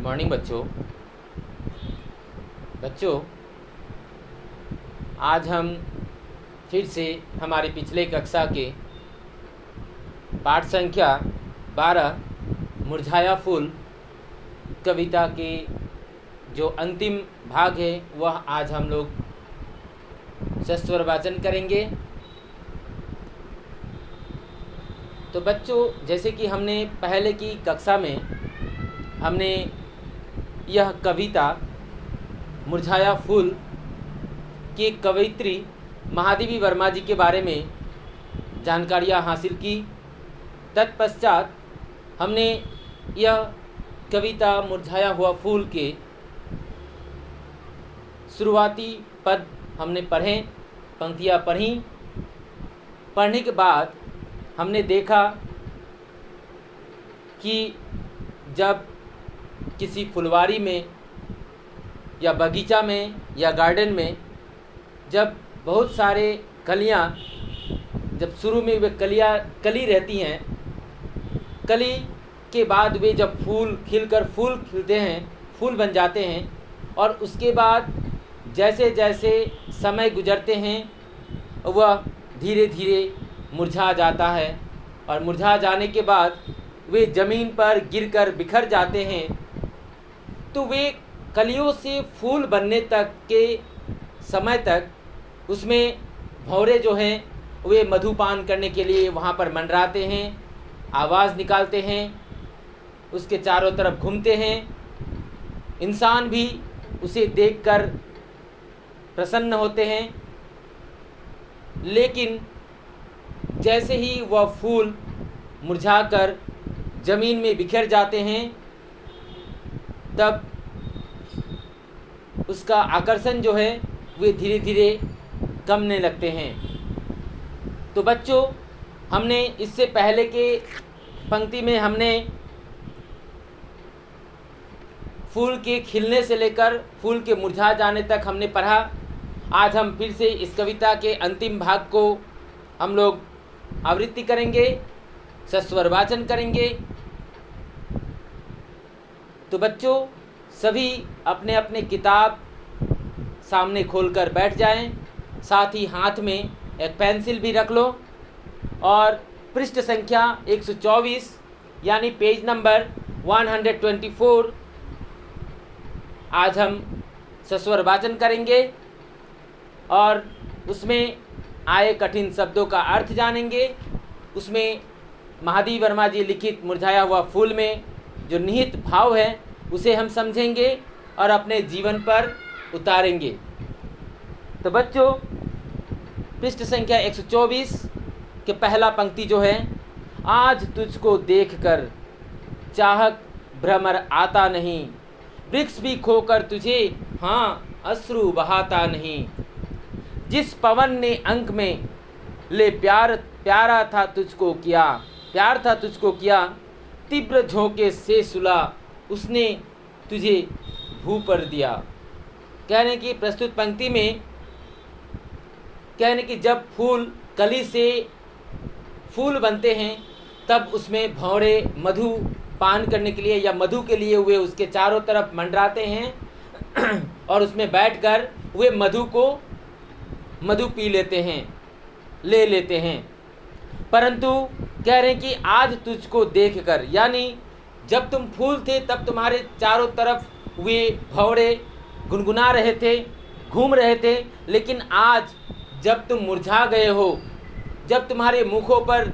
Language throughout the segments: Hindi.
मॉर्निंग बच्चों। आज हम फिर से हमारी पिछले कक्षा के पाठ संख्या 12 मुरझाया फूल कविता के जो अंतिम भाग है वह आज हम लोग सस्वर वाचन करेंगे। तो बच्चों, जैसे कि हमने पहले की कक्षा में हमने यह कविता मुरझाया फूल की कवयित्री महादेवी वर्मा जी के बारे में जानकारियाँ हासिल की। तत्पश्चात हमने यह कविता मुरझाया हुआ फूल के शुरुआती पद हमने पढ़े, पंक्तियाँ पढ़ी। पढ़ने के बाद हमने देखा कि जब किसी फुलवारी में या बगीचा में या गार्डन में जब बहुत सारे कलियां, जब शुरू में वे कली रहती हैं, कली के बाद वे जब फूल खिलकर फूल खिलते हैं, फूल बन जाते हैं, और उसके बाद जैसे जैसे समय गुजरते हैं वह धीरे धीरे मुरझा जाता है, और मुरझा जाने के बाद वे ज़मीन पर गिरकर बिखर जाते हैं। तो वे कलियों से फूल बनने तक के समय तक उसमें भंवरे जो हैं वे मधुपान करने के लिए वहाँ पर मंडराते हैं, आवाज़ निकालते हैं, उसके चारों तरफ घूमते हैं। इंसान भी उसे देखकर प्रसन्न होते हैं। लेकिन जैसे ही वह फूल मुरझाकर ज़मीन में बिखर जाते हैं तब उसका आकर्षण जो है वे धीरे धीरे कमने लगते हैं। तो बच्चों, हमने इससे पहले के पंक्ति में हमने फूल के खिलने से लेकर फूल के मुरझा जाने तक हमने पढ़ा। आज हम फिर से इस कविता के अंतिम भाग को हम लोग आवृत्ति करेंगे, सस्वर वाचन करेंगे। तो बच्चों, सभी अपने अपने किताब सामने खोलकर बैठ जाएं, साथ ही हाथ में एक पेंसिल भी रख लो और पृष्ठ संख्या 124 यानी पेज नंबर 124 आज हम सस्वर वाचन करेंगे और उसमें आए कठिन शब्दों का अर्थ जानेंगे। उसमें महादेवी वर्मा जी लिखित मुरझाया हुआ फूल में जो निहित भाव है उसे हम समझेंगे और अपने जीवन पर उतारेंगे। तो बच्चों, पृष्ठ संख्या 124 के पहला पंक्ति जो है, आज तुझको देखकर चाहक भ्रमर आता नहीं, वृक्ष भी खोकर तुझे हाँ अश्रु बहाता नहीं, जिस पवन ने अंक में ले प्यारा था तुझको किया, प्यार था तुझको किया, तीव्र झोंके से सुला उसने तुझे भू पर दिया। कहने की प्रस्तुत पंक्ति में कहने की जब फूल कली से फूल बनते हैं तब उसमें भंवरे मधु पान करने के लिए या मधु के लिए वे उसके चारों तरफ मंडराते हैं और उसमें बैठकर वे मधु पी लेते हैं, ले लेते हैं। परंतु कह रहे हैं कि आज तुझको देखकर, यानी जब तुम फूल थे तब तुम्हारे चारों तरफ वे भंवरे गुनगुना रहे थे, घूम रहे थे, लेकिन आज जब तुम मुरझा गए हो, जब तुम्हारे मुखों पर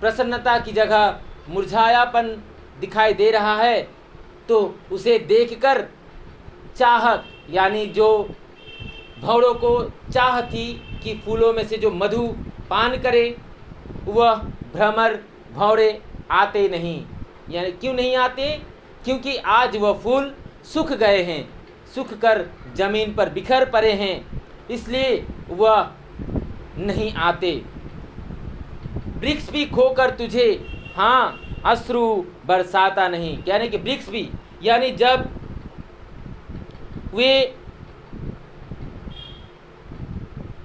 प्रसन्नता की जगह मुरझायापन दिखाई दे रहा है, तो उसे देखकर चाहक, यानी जो भंवरों को चाह थी कि फूलों में से जो मधु पान करे, वह भ्रमर भंवरे आते नहीं। यानी क्यों नहीं आते? क्योंकि आज वह फूल सूख गए हैं, सूख कर जमीन पर बिखर पड़े हैं, इसलिए वह नहीं आते। वृक्ष भी खोकर तुझे हाँ अश्रु बरसाता नहीं, यानी कि वृक्ष भी, यानी जब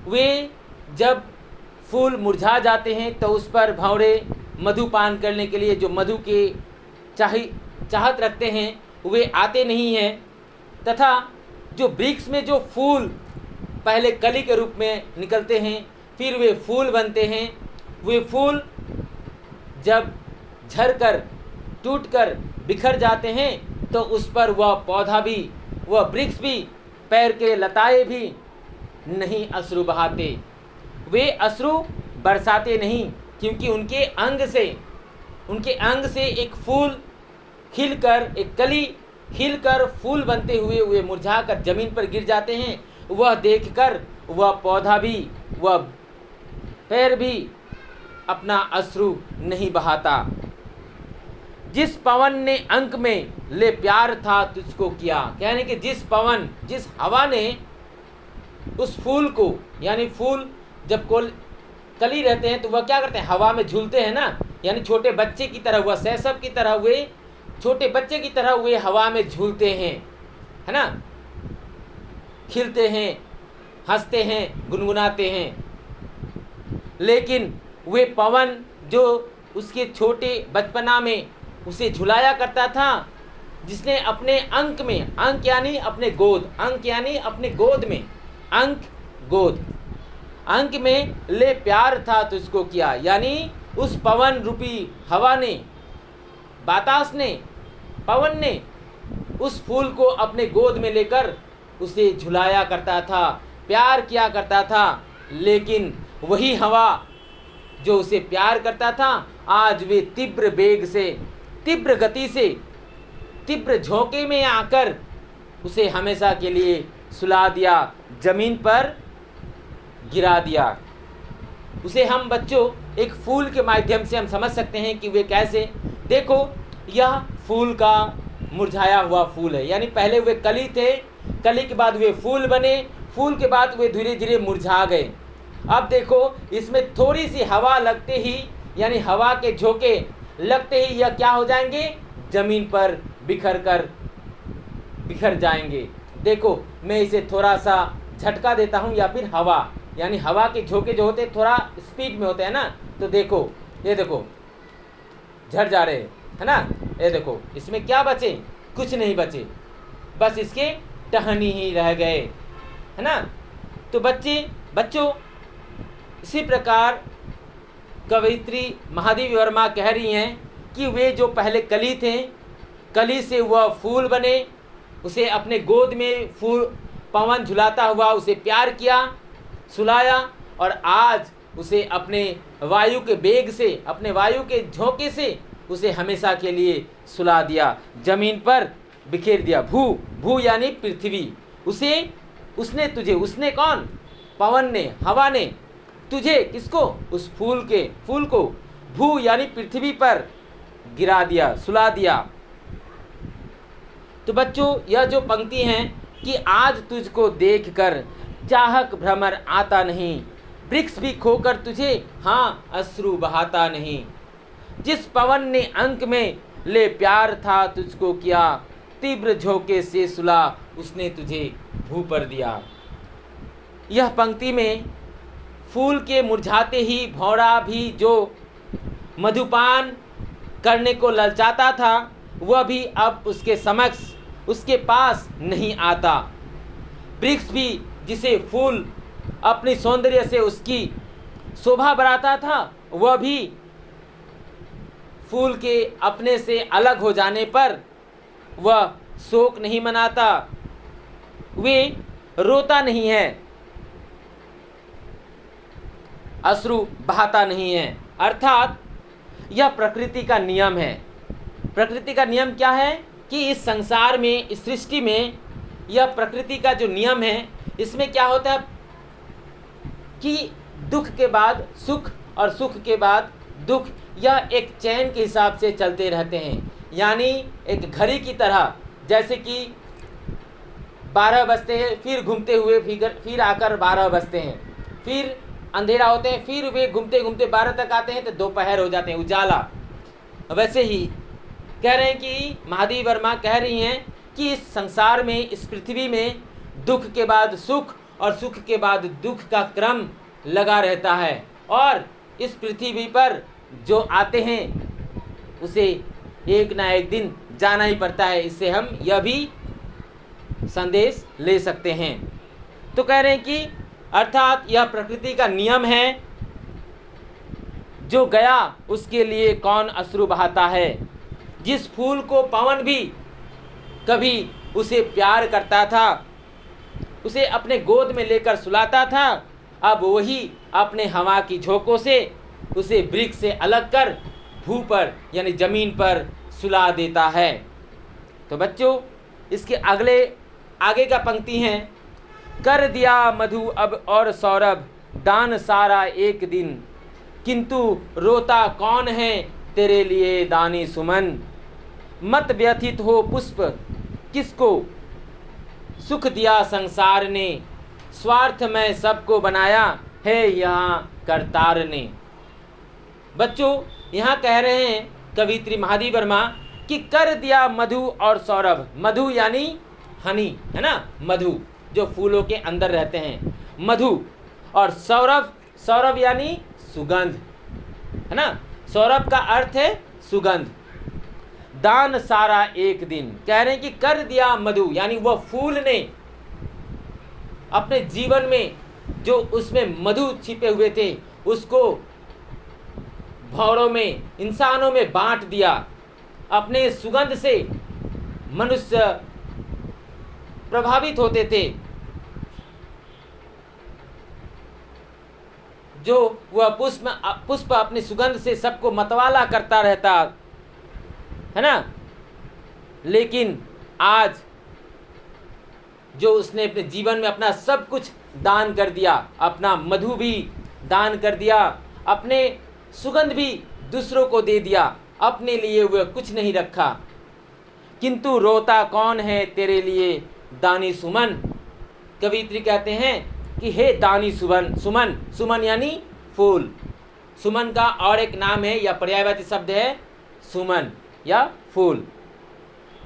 वे जब फूल मुरझा जाते हैं तो उस पर भंवरे मधुपान करने के लिए जो मधु के चाहत रखते हैं वे आते नहीं हैं, तथा जो वृक्ष में जो फूल पहले कली के रूप में निकलते हैं, फिर वे फूल बनते हैं, वे फूल जब झड़कर टूटकर बिखर जाते हैं तो उस पर वह पौधा भी, वह वृक्ष भी, पैर के लताएं भी नहीं अश्रु बहाते। वे अश्रु बरसाते नहीं, क्योंकि उनके अंग से एक फूल खिलकर, एक कली खिलकर फूल बनते हुए वे मुरझाकर जमीन पर गिर जाते हैं। वह देखकर वह पौधा भी, वह पैर भी अपना अश्रु नहीं बहाता। जिस पवन ने अंक में ले प्यार था तुझको किया, यानी कि जिस हवा ने उस फूल को, यानी फूल जब कली रहते हैं तो वह क्या करते हैं, हवा में झूलते हैं ना, यानी छोटे बच्चे की तरह, वह शैशव की तरह, वे छोटे बच्चे की तरह वे हवा में झूलते हैं, है ना, खिलते हैं, हंसते हैं, गुनगुनाते हैं। लेकिन वे पवन जो उसके छोटे बचपना में उसे झुलाया करता था, जिसने अपने अंक में, अंक यानी अपने गोद, अंक यानी अपने गोद में, अंक में ले प्यार था तुझको किया, यानी उस पवन रूपी हवा ने, बातास ने, पवन ने उस फूल को अपने गोद में लेकर उसे झुलाया करता था, प्यार किया करता था। लेकिन वही हवा जो उसे प्यार करता था, आज वे तीव्र वेग से, तीव्र गति से, तीव्र झोंके में आकर उसे हमेशा के लिए सुला दिया, जमीन पर गिरा दिया। उसे हम बच्चों एक फूल के माध्यम से हम समझ सकते हैं कि वे कैसे, देखो यह फूल का मुरझाया हुआ फूल है, यानी पहले वे कली थे, कली के बाद वे फूल बने, फूल के बाद वे धीरे धीरे मुरझा गए। अब देखो इसमें थोड़ी सी हवा लगते ही, यानी हवा के झोंके लगते ही यह क्या हो जाएंगे, जमीन पर बिखर जाएंगे। देखो मैं इसे थोड़ा सा झटका देता हूँ, या फिर हवा, यानी हवा के झोंके जो होते हैं थोड़ा स्पीड में होते हैं ना, तो देखो ये देखो झड़ जा रहे हैं, है ना, ये देखो इसमें क्या बचे, कुछ नहीं बचे, बस इसके टहनी ही रह गए, है ना। तो बच्चों इसी प्रकार कवयित्री महादेवी वर्मा कह रही हैं कि वे जो पहले कली थे, कली से वह फूल बने, उसे अपने गोद में फूल पवन झुलाता हुआ उसे प्यार किया, सुलाया, और आज उसे अपने वायु के बेग से, अपने वायु के झोंके से उसे हमेशा के लिए सुला दिया, जमीन पर बिखेर दिया। भू यानी पृथ्वी, उसने तुझे, उसने कौन, पवन ने, हवा ने तुझे, किसको, उस फूल को भू यानी पृथ्वी पर गिरा दिया, सुला दिया। तो बच्चों यह जो पंक्ति हैं कि आज तुझको देखकर चाहक भ्रमर आता नहीं, वृक्ष भी खोकर तुझे हाँ अश्रु बहाता नहीं, जिस पवन ने अंक में ले प्यार था तुझको किया, तीव्र झोंके से सुला उसने तुझे भू पर दिया। यह पंक्ति में फूल के मुरझाते ही भौरा भी जो मधुपान करने को ललचाता था, वह भी अब उसके समक्ष, उसके पास नहीं आता। वृक्ष भी जिसे फूल अपनी सौंदर्य से उसकी शोभा बढ़ाता था, वह भी फूल के अपने से अलग हो जाने पर वह शोक नहीं मनाता, वे रोता नहीं है, अश्रु बहाता नहीं है। अर्थात यह प्रकृति का नियम है। प्रकृति का नियम क्या है कि इस संसार में, इस सृष्टि में, यह प्रकृति का जो नियम है, इसमें क्या होता है कि दुख के बाद सुख और सुख के बाद दुख, यह एक चैन के हिसाब से चलते रहते हैं। यानी एक घड़ी की तरह, जैसे कि 12 बजते हैं, फिर घूमते हुए फिर आकर 12 बजते हैं, फिर अंधेरा होते हैं, फिर वे घूमते घूमते 12 तक आते हैं तो दोपहर हो जाते हैं, उजाला। वैसे ही कह रहे हैं कि महादेवी वर्मा कह रही हैं कि इस संसार में, इस पृथ्वी में दुख के बाद सुख और सुख के बाद दुख का क्रम लगा रहता है, और इस पृथ्वी पर जो आते हैं उसे एक ना एक दिन जाना ही पड़ता है। इससे हम यह भी संदेश ले सकते हैं। तो कह रहे हैं कि अर्थात यह प्रकृति का नियम है, जो गया उसके लिए कौन अश्रु बहाता है। जिस फूल को पवन भी कभी उसे प्यार करता था, उसे अपने गोद में लेकर सुलाता था, अब वही अपने हवा की झोंकों से उसे वृक्ष से अलग कर भू पर यानी ज़मीन पर सुला देता है। तो बच्चों, इसके आगे का पंक्ति है, कर दिया मधु अब और सौरभ दान सारा एक दिन, किंतु रोता कौन है तेरे लिए दानी सुमन। मत व्यथित हो पुष्प किसको सुख दिया संसार ने, स्वार्थ में सबको बनाया है यहाँ करतार ने। बच्चों, यहाँ कह रहे हैं कवित्री महादेवी वर्मा कि कर दिया मधु और सौरभ। मधु यानी हनी है ना, मधु जो फूलों के अंदर रहते हैं, मधु। और सौरभ यानी सुगंध है ना, सौरभ का अर्थ है सुगंध। दान सारा एक दिन, कह रहे हैं कि कर दिया मधु यानी वह फूल ने अपने जीवन में जो उसमें मधु छिपे हुए थे उसको भौरों में, इंसानों में बांट दिया। अपने सुगंध से मनुष्य प्रभावित होते थे, जो वह पुष्प अपनी सुगंध से सबको मतवाला करता रहता है ना। लेकिन आज जो उसने अपने जीवन में अपना सब कुछ दान कर दिया, अपना मधु भी दान कर दिया, अपने सुगंध भी दूसरों को दे दिया, अपने लिए वह कुछ नहीं रखा। किंतु रोता कौन है तेरे लिए दानी सुमन। कवित्री कहते हैं कि हे दानी सुमन, सुमन यानी फूल। सुमन का और एक नाम है या पर्यायवाची शब्द है सुमन या फूल।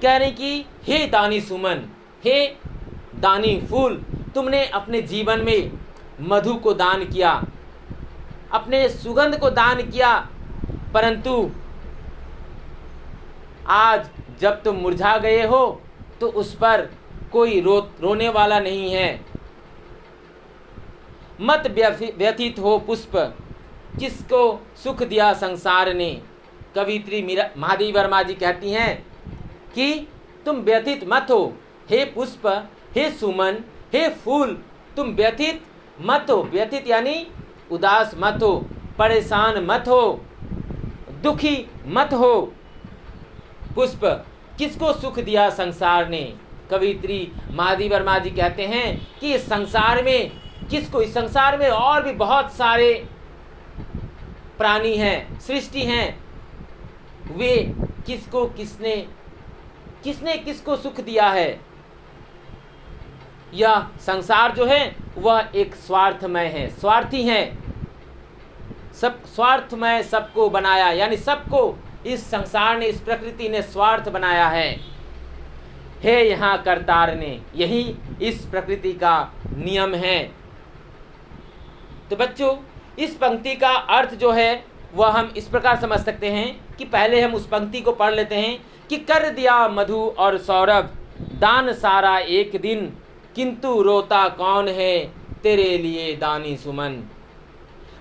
कह रहे कि हे दानी सुमन, हे दानी फूल, तुमने अपने जीवन में मधु को दान किया, अपने सुगंध को दान किया, परंतु आज जब तुम मुरझा गए हो तो उस पर कोई रोने वाला नहीं है। मत व्यथित हो पुष्प किसको सुख दिया संसार ने। कवित्री महादेवी वर्मा जी कहती हैं कि तुम व्यथित मत हो, हे पुष्प, हे सुमन, हे फूल, तुम व्यथित मत हो। व्यथित यानी उदास मत हो, परेशान मत हो, दुखी मत हो। पुष्प किसको सुख दिया संसार ने। कवित्री महादेवी वर्मा जी कहते हैं कि इस संसार में किसको, इस संसार में और भी बहुत सारे प्राणी हैं, सृष्टि हैं, वे किसने किसको सुख दिया है। यह संसार जो है वह एक स्वार्थमय है, स्वार्थी है, सब स्वार्थमय सबको बनाया, यानी सबको इस संसार ने, इस प्रकृति ने स्वार्थ बनाया है। हे यहाँ करतार ने, यही इस प्रकृति का नियम है। तो बच्चों, इस पंक्ति का अर्थ जो है वह हम इस प्रकार समझ सकते हैं कि पहले हम उस पंक्ति को पढ़ लेते हैं कि कर दिया मधु और सौरभ दान सारा एक दिन, किंतु रोता कौन है तेरे लिए दानी सुमन।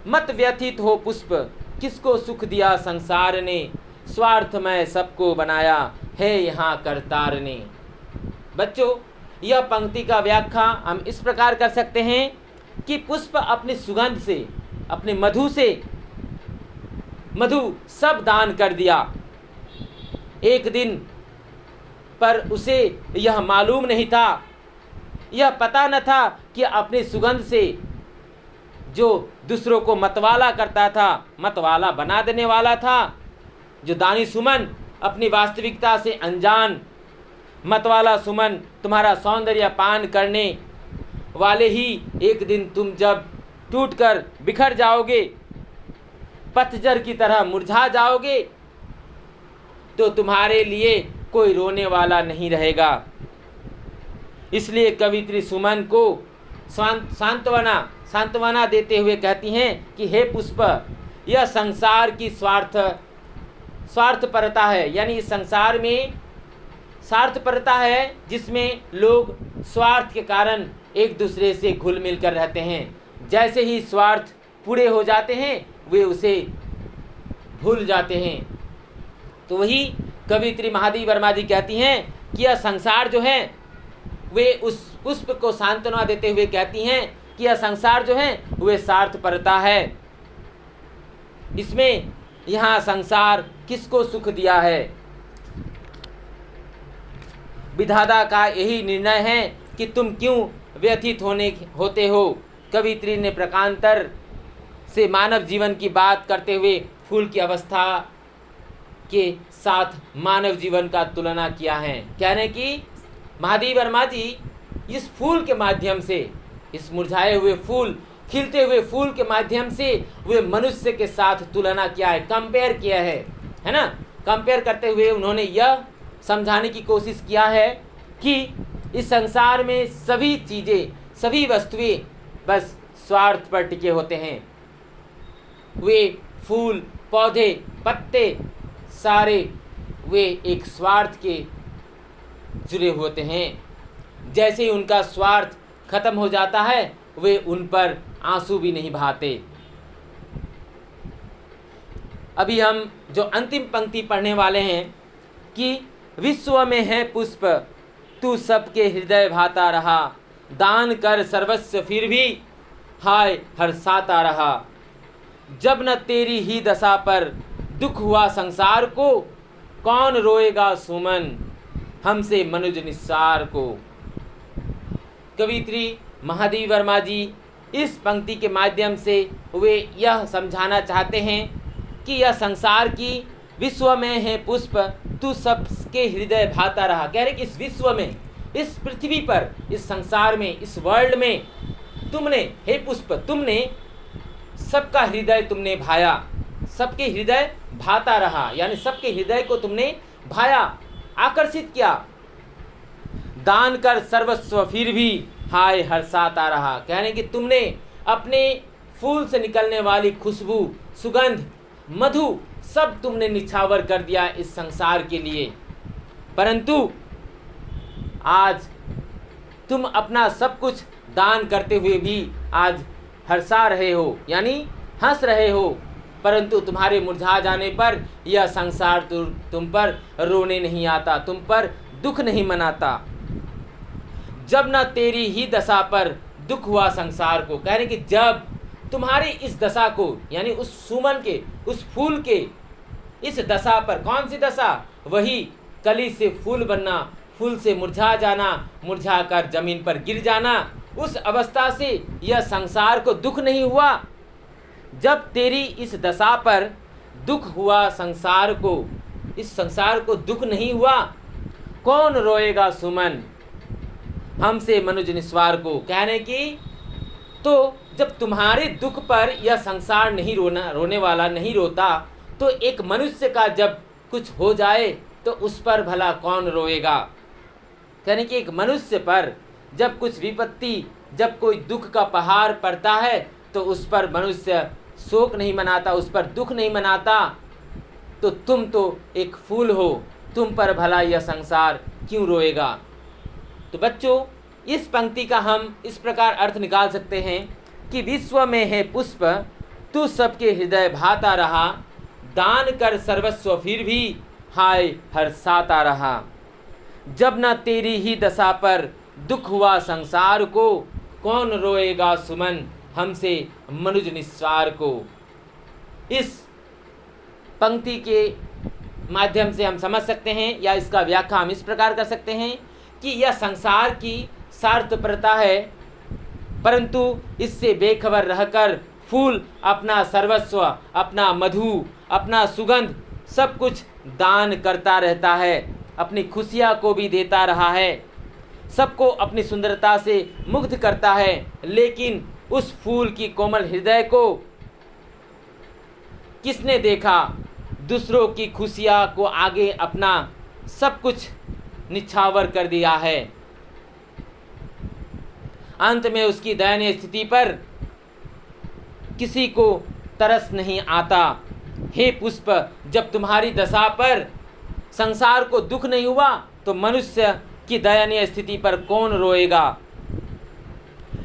मत व्यथित हो पुष्प किसको सुख दिया संसार ने, स्वार्थमय सबको बनाया है यहाँ करतार ने। बच्चों, यह पंक्ति का व्याख्या हम इस प्रकार कर सकते हैं कि पुष्प अपनी सुगंध से, अपने मधु सब दान कर दिया एक दिन, पर उसे यह मालूम नहीं था, यह पता न था कि अपनी सुगंध से जो दूसरों को मतवाला करता था, मतवाला बना देने वाला था, जो दानी सुमन अपनी वास्तविकता से अनजान, मतवाला सुमन तुम्हारा सौंदर्य पान करने वाले ही एक दिन तुम जब टूटकर बिखर जाओगे, पतझड़ की तरह मुरझा जाओगे, तो तुम्हारे लिए कोई रोने वाला नहीं रहेगा। इसलिए कवित्री सुमन को सांत्वना देते हुए कहती हैं कि हे पुष्प, यह संसार की स्वार्थपरता है, यानी इस संसार में स्वार्थपरता है जिसमें लोग स्वार्थ के कारण एक दूसरे से घुल मिल कर रहते हैं। जैसे ही स्वार्थ पूरे हो जाते हैं वे उसे भूल जाते हैं। तो वही कवियत्री महादेवी वर्मा जी कहती हैं कि यह संसार जो है, वे उस पुष्प को सांत्वना देते हुए कहती हैं कि यह संसार जो है वे स्वार्थपरता है। इसमें यहाँ संसार किसको सुख दिया है? विधाता का यही निर्णय है कि तुम क्यों व्यथित होते हो। कवियत्री ने प्रकांतर से मानव जीवन की बात करते हुए फूल की अवस्था के साथ मानव जीवन का तुलना किया है। कहने की महादेवी वर्मा जी इस फूल के माध्यम से, इस मुरझाए हुए फूल, खिलते हुए फूल के माध्यम से वे मनुष्य के साथ तुलना किया है, कंपेयर किया है ना। कंपेयर करते हुए उन्होंने यह समझाने की कोशिश किया है कि इस संसार में सभी चीज़ें, सभी वस्तुएं बस स्वार्थ पर टिके होते हैं। वे फूल, पौधे, पत्ते सारे वे एक स्वार्थ के जुड़े होते हैं। जैसे ही उनका स्वार्थ खत्म हो जाता है वे उन पर आंसू भी नहीं बहाते। अभी हम जो अंतिम पंक्ति पढ़ने वाले हैं कि विश्व में है पुष्प तू सबके हृदय भाता रहा, दान कर सर्वस्व फिर भी हाय हर्षाता रहा। जब न तेरी ही दशा पर दुख हुआ संसार को, कौन रोएगा सुमन हमसे मनुज निस्सार को। कवियत्री महादेवी वर्मा जी इस पंक्ति के माध्यम से वे यह समझाना चाहते हैं कि यह संसार की विश्व में है पुष्प तू सबके हृदय भाता रहा। कह रहे कि इस विश्व में, इस पृथ्वी पर, इस संसार में, इस वर्ल्ड में तुमने, हे पुष्प, तुमने सबका हृदय तुमने भाया, सबके हृदय भाता रहा, यानी सबके हृदय को तुमने भाया, आकर्षित किया। दान कर सर्वस्व फिर भी हाय हर्षाता रहा। कहने कि तुमने अपने फूल से निकलने वाली खुशबू, सुगंध, मधु सब तुमने निछावर कर दिया इस संसार के लिए, परंतु आज तुम अपना सब कुछ दान करते हुए भी आज हर्षा रहे हो, यानी हंस रहे हो, परंतु तुम्हारे मुरझा जाने पर यह संसार तुम पर रोने नहीं आता, तुम पर दुख नहीं मनाता। जब न तेरी ही दशा पर दुख हुआ संसार को। कह रहे कि जब तुम्हारी इस दशा को, यानी उस सुमन के, उस फूल के इस दशा पर, कौन सी दशा? वही कली से फूल बनना, फूल से मुरझा जाना, मुरझा कर जमीन पर गिर जाना, उस अवस्था से यह संसार को दुख नहीं हुआ। जब तेरी इस दशा पर दुख हुआ संसार को, इस संसार को दुख नहीं हुआ, कौन रोएगा सुमन हमसे मनुज निस्वार को। कहने की तो जब तुम्हारे दुख पर यह संसार नहीं रोने वाला नहीं रोता, तो एक मनुष्य का जब कुछ हो जाए तो उस पर भला कौन रोएगा। कहने कि एक मनुष्य पर जब कुछ विपत्ति, जब कोई दुख का पहाड़ पड़ता है तो उस पर मनुष्य शोक नहीं मनाता, उस पर दुख नहीं मनाता। तो तुम तो एक फूल हो, तुम पर भला यह संसार क्यों रोएगा। तो बच्चों, इस पंक्ति का हम इस प्रकार अर्थ निकाल सकते हैं कि विश्व में है पुष्प तू सबके हृदय भाता रहा, दान कर सर्वस्व फिर भी हाय हर्षाता रहा। जब न तेरी ही दशा पर दुख हुआ संसार को, कौन रोएगा सुमन हमसे मनुज निस्सार को। इस पंक्ति के माध्यम से हम समझ सकते हैं, या इसका व्याख्या हम इस प्रकार कर सकते हैं कि यह संसार की स्वार्थपरता है, परंतु इससे बेखबर रहकर फूल अपना सर्वस्व, अपना मधु, अपना सुगंध सब कुछ दान करता रहता है, अपनी खुशियाँ को भी देता रहा है, सबको अपनी सुंदरता से मुग्ध करता है। लेकिन उस फूल की कोमल हृदय को किसने देखा? दूसरों की खुशियाँ को आगे अपना सब कुछ निछावर कर दिया है। अंत में उसकी दयनीय स्थिति पर किसी को तरस नहीं आता। हे पुष्प, जब तुम्हारी दशा पर संसार को दुख नहीं हुआ, तो मनुष्य की दयनीय स्थिति पर कौन रोएगा।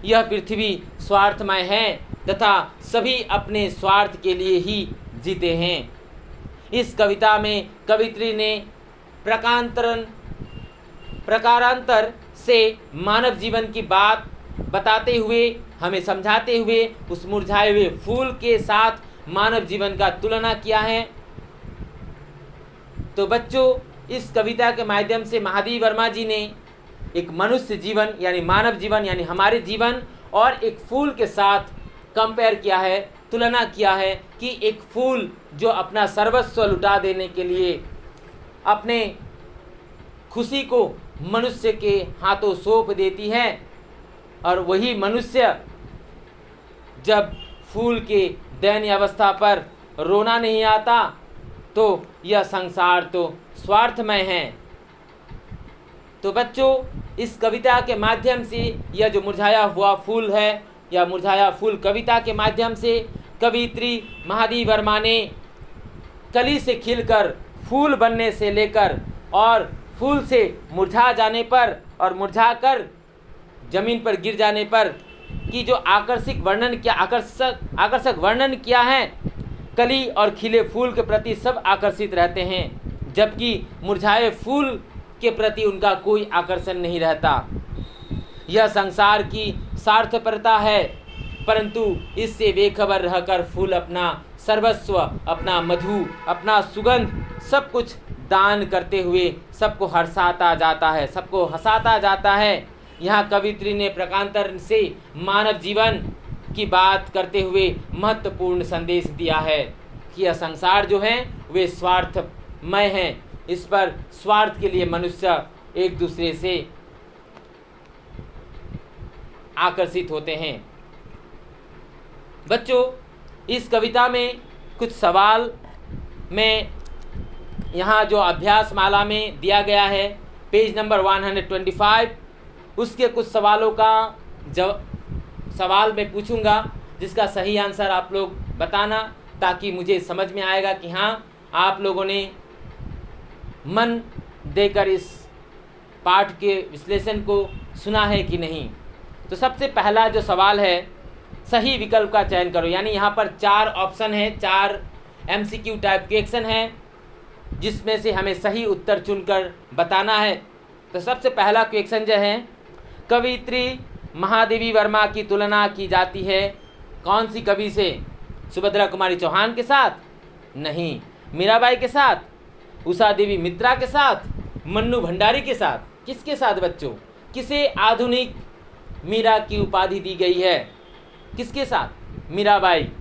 यह पृथ्वी स्वार्थमय है तथा सभी अपने स्वार्थ के लिए ही जीते हैं। इस कविता में कवित्री ने प्रकारांतर से मानव जीवन की बात बताते हुए, हमें समझाते हुए उस मुरझाए हुए फूल के साथ मानव जीवन का तुलना किया है। तो बच्चों, इस कविता के माध्यम से महादेवी वर्मा जी ने एक मनुष्य जीवन यानी मानव जीवन यानी हमारे जीवन और एक फूल के साथ कंपेयर किया है, तुलना किया है कि एक फूल जो अपना सर्वस्व लुटा देने के लिए अपने खुशी को मनुष्य के हाथों सौंप देती है, और वही मनुष्य जब फूल के दयनीय अवस्था पर रोना नहीं आता तो यह संसार तो स्वार्थमय है। तो बच्चों, इस कविता के माध्यम से यह जो मुरझाया हुआ फूल है या मुरझाया फूल कविता के माध्यम से कवित्री महादेवी वर्मा ने कली से खिलकर फूल बनने से लेकर और फूल से मुरझा जाने पर और मुरझाकर जमीन पर गिर जाने पर की जो आकर्षक वर्णन किया है। कली और खिले फूल के प्रति सब आकर्षित रहते हैं, जबकि मुरझाए फूल के प्रति उनका कोई आकर्षण नहीं रहता। यह संसार की स्वार्थपरता है, परंतु इससे बेखबर रहकर फूल अपना सर्वस्व, अपना मधु, अपना सुगंध सब कुछ दान करते हुए सबको हर्षाता जाता है, सबको हंसाता जाता है। यहाँ कवित्री ने प्रकारांतर से मानव जीवन की बात करते हुए महत्वपूर्ण संदेश दिया है कि यह संसार जो है वे स्वार्थमय है। इस पर स्वार्थ के लिए मनुष्य एक दूसरे से आकर्षित होते हैं। बच्चों, इस कविता में कुछ सवाल में यहाँ जो अभ्यास माला में दिया गया है पेज नंबर 125, उसके कुछ सवालों का सवाल मैं पूछूंगा, जिसका सही आंसर आप लोग बताना, ताकि मुझे समझ में आएगा कि हाँ आप लोगों ने मन देकर इस पाठ के विश्लेषण को सुना है कि नहीं। तो सबसे पहला जो सवाल है, सही विकल्प का चयन करो। यानी यहाँ पर 4 ऑप्शन है, 4 MCQ टाइप क्वेश्चन है, जिसमें से हमें सही उत्तर चुनकर बताना है। तो सबसे पहला क्वेश्चन जो है, कवित्री महादेवी वर्मा की तुलना की जाती है कौन सी कवि से? सुभद्रा कुमारी चौहान के साथ? नहीं। मीराबाई के साथ? उषा देवी मित्रा के साथ? मन्नू भंडारी के साथ? किसके साथ बच्चों? किसे आधुनिक मीरा की उपाधि दी गई है? किसके साथ? मीराबाई।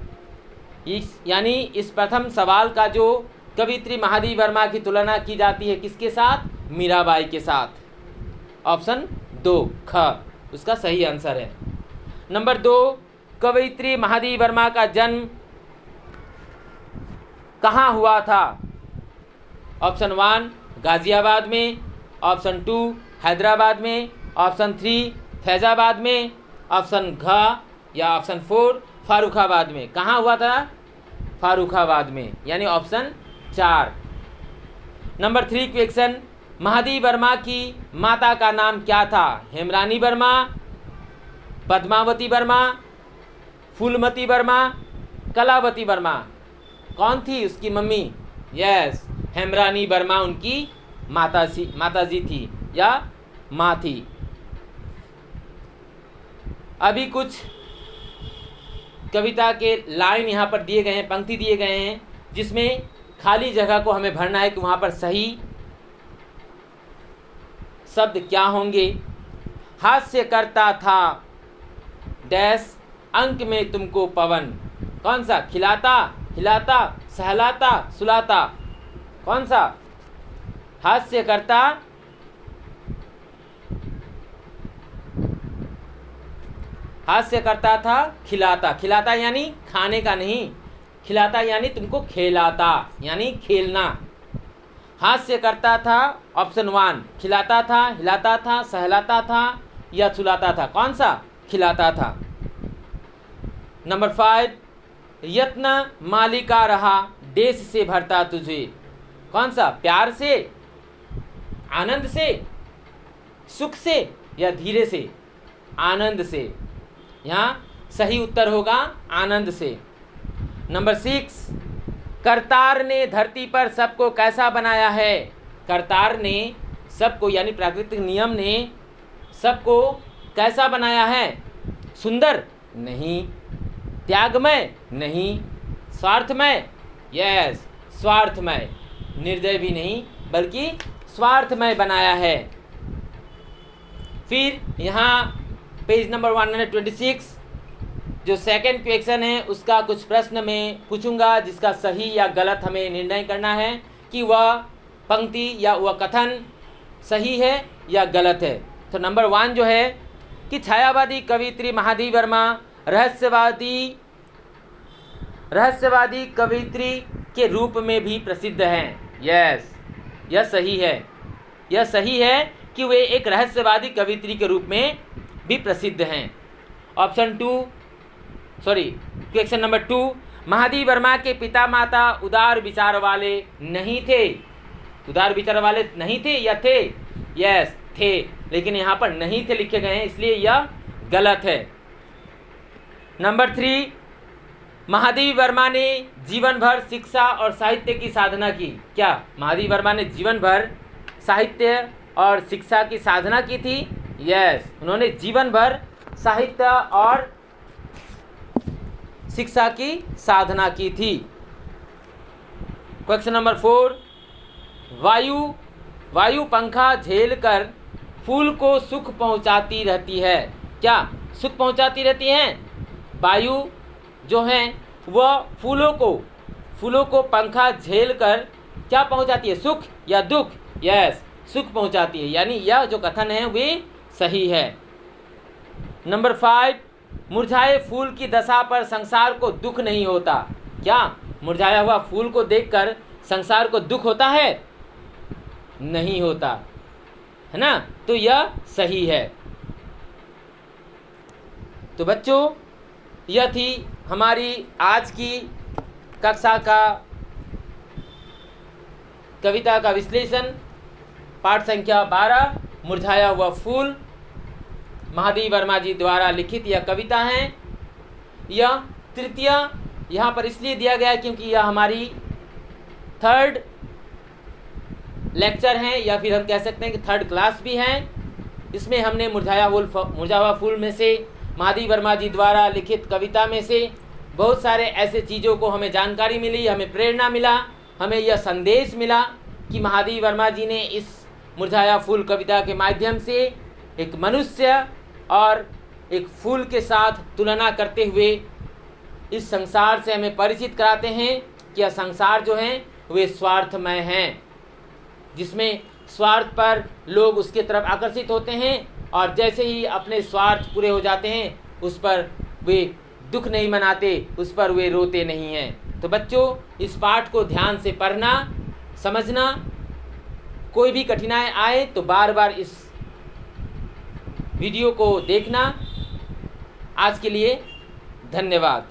यानी इस प्रथम सवाल का जो कवित्री महादेवी वर्मा की तुलना की जाती है किसके साथ? मीराबाई के साथ। ऑप्शन 2 ख उसका सही आंसर है। नंबर 2, कवित्री महादेवी वर्मा का जन्म कहाँ हुआ था? ऑप्शन 1 गाजियाबाद में, ऑप्शन 2 हैदराबाद में, ऑप्शन 3 फैजाबाद में, ऑप्शन घ या ऑप्शन 4 फारुखाबाद में। कहाँ हुआ था? फारुखाबाद में, यानी option 4। Number 3 question, Mahadevi Verma की माता का नाम क्या था? हेमरानी वर्मा, पद्मावती वर्मा, फूलमती वर्मा, कलावती वर्मा। कौन थी उसकी मम्मी? यस, हेमरानी वर्मा उनकी माताजी थी या माँ थी। अभी कुछ कविता के लाइन यहाँ पर दिए गए हैं, पंक्ति दिए गए हैं, जिसमें खाली जगह को हमें भरना है कि वहाँ पर सही शब्द क्या होंगे। हास्य करता था डैश अंक में तुमको पवन। कौन सा? खिलाता, हिलाता, सहलाता, सुलाता। कौन सा? हास्य करता था खिलाता। खिलाता यानी खाने का नहीं, खिलाता यानी तुमको खिलाता, यानी खेलना। हास्य करता था ऑप्शन 1, खिलाता था, हिलाता था, सहलाता था या सुलाता था। कौन सा? खिलाता था। नंबर 5, यत्न मालिका रहा देश से भरता तुझे। कौन सा? प्यार से, आनंद से, सुख से या धीरे से? आनंद से। यहाँ सही उत्तर होगा आनंद से। नंबर 6, करतार ने धरती पर सबको कैसा बनाया है? करतार ने सबको यानी प्राकृतिक नियम ने सबको कैसा बनाया है? सुंदर? नहीं। त्यागमय? नहीं। स्वार्थमय? यस, स्वार्थमय। निर्दय भी नहीं बल्कि स्वार्थमय बनाया है। फिर यहाँ पेज नंबर 126 जो सेकंड क्वेश्चन है उसका कुछ प्रश्न मैं पूछूंगा जिसका सही या गलत हमें निर्णय करना है कि वह पंक्ति या वह कथन सही है या गलत है। तो नंबर 1 जो है कि छायावादी कवियत्री महादेवी वर्मा रहस्यवादी कवियत्री के रूप में भी प्रसिद्ध हैं। यस, यह सही है। यह सही है कि वे एक रहस्यवादी कवियत्री के रूप में भी प्रसिद्ध हैं। क्वेश्चन नंबर 2, महादेवी वर्मा के पिता माता उदार विचार वाले नहीं थे। उदार विचार वाले नहीं थे या थे? यस, थे, लेकिन यहाँ पर नहीं थे लिखे गए हैं इसलिए यह गलत है। नंबर 3, महादेवी वर्मा ने जीवन भर शिक्षा और साहित्य की साधना की। क्या महादेवी वर्मा ने जीवन भर साहित्य और शिक्षा की साधना की थी? यस, उन्होंने जीवन भर साहित्य और शिक्षा की साधना की थी। क्वेश्चन नंबर 4, वायु पंखा झेलकर फूल को सुख पहुंचाती रहती है। क्या सुख पहुंचाती रहती हैं? वायु जो है वह फूलों को पंखा झेलकर क्या पहुंचाती है? सुख या दुख? यस, सुख पहुंचाती है, यानी यह जो कथन है वे सही है। नंबर 5, मुरझाए फूल की दशा पर संसार को दुख नहीं होता। क्या मुरझाया हुआ फूल को देखकर संसार को दुख होता है? नहीं होता, है ना? तो यह सही है। तो बच्चों, यह थी हमारी आज की कक्षा का कविता का विश्लेषण, पाठ संख्या 12, मुरझाया हुआ फूल। महादेवी वर्मा जी द्वारा लिखित यह कविता है। यह तृतीय यहाँ पर इसलिए दिया गया क्योंकि यह हमारी 3rd लेक्चर है या फिर हम कह सकते हैं कि 3rd क्लास भी है। इसमें हमने मुरझाया हुआ फूल में से, महादेवी वर्मा जी द्वारा लिखित कविता में से बहुत सारे ऐसे चीज़ों को हमें जानकारी मिली, हमें प्रेरणा मिला, हमें यह संदेश मिला कि महादेवी वर्मा जी ने इस मुरझाया फूल कविता के माध्यम से एक मनुष्य और एक फूल के साथ तुलना करते हुए इस संसार से हमें परिचित कराते हैं कि यह संसार जो है वे स्वार्थमय हैं, जिसमें स्वार्थ पर लोग उसके तरफ आकर्षित होते हैं और जैसे ही अपने स्वार्थ पूरे हो जाते हैं उस पर वे दुख नहीं मनाते, उस पर वे रोते नहीं हैं। तो बच्चों, इस पाठ को ध्यान से पढ़ना, समझना, कोई भी कठिनाई आए तो बार बार इस वीडियो को देखना। आज के लिए धन्यवाद।